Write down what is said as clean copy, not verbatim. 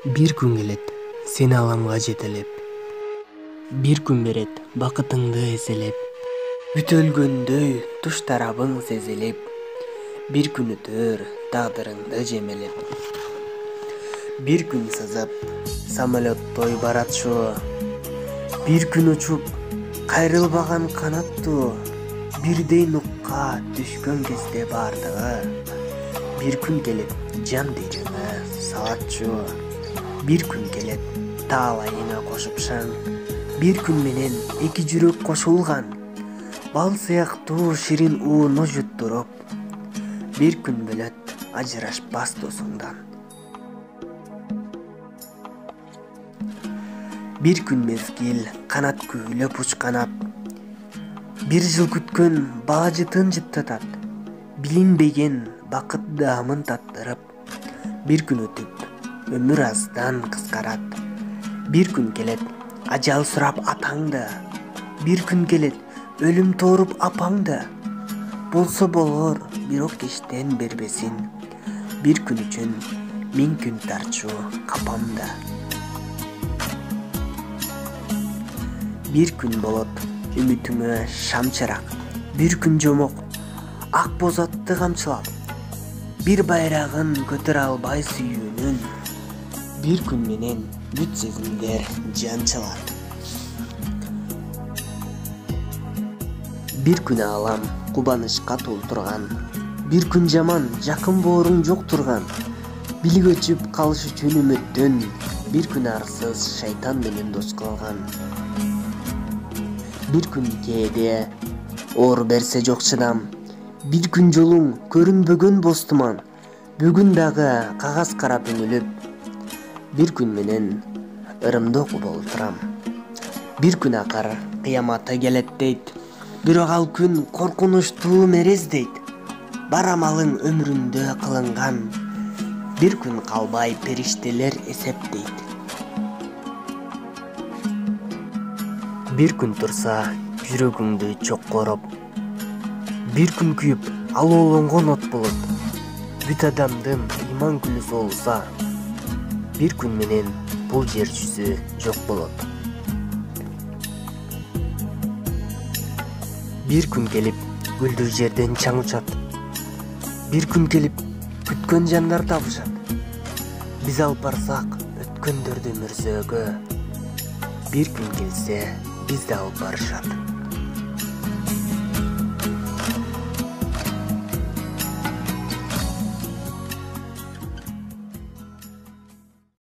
Бир күн келет, сени аламга жетелеп. Бир күн берет, бакытыңды эселеп. Бүтөлгөндөй туш тарабың сезилип. Бир күн өтөр, тагдырыңды жемелеп. Бир күн сызып, самолеттой баратчу. Бир күн учуп, кайрылбаган канаттуу. Бирдей нукка түшкөн кезде бардыгы. Бир күн келет, жан диреңе салатчу. Бир күн келет, таалайыңа кошупшаң. Бир күн менен эки жүрөк кошулган. Бал сыяктуу ширин ууну жуттуруп. Бир күн бөлөт ажырашпас досуңдан. Бир күн мезгил канат күүлөп учканат. Бир жыл күткөн бала жытын жыттатат. Билинбеген бакыт даамын таттырып. Бир күн өтүп, өмүр аздан кыскарат. Бир күн келет, ажал сурап атаңды. Бир күн келет, өлүм тооруп апаңды. Болсо болор, бирок кечтен бербесин. Бир күн үчүн 1000 күн тарчу капамда. Бир күн болот, үмүтүңө шам чырак. Бир күн жомок, ак боз атты камчылап. Бир байрагын көтөрө албай сүйүүнүн. Бир күн менен бүт сезимдер жанчылат. Бир күн аалам кубанычка толтурган. Бир күн жаман жакын бооруң жок турган. Билик өчүп калыш үчүн үмүттөн. Бир күн арсыз шайтан менен дос кылган. Бир күн кээде оор берсе жок чыдам. Бир күн жолуң көрүнбөгөн бостуман. Бүгүн дагы кагаз карап үңүлүп. Бир күн менен ырымды окуп олтурам. Бир күн акыр кыяматы келет дейт. Бирок ал күн коркунучтуу мерез дейт. Бар амалың өмүрүндө кылынган. Бир күн калбай периштелер эсептейт. Бир күн турса жүрөгүңдү чоккороп. Бир күн күйүп, алоолонгон от болот. Бүт адамдын ыйман күлү солуса, бир күн менен бул жер жүзү жок болот. Бир күн келип, гүлдөр жерден чаң учат. Бир күн келип, күткөн жандар табышат. Биз алып барсак өткөндөрдү мүрзөөгө. Бир күн келсе, бизди алып барышат.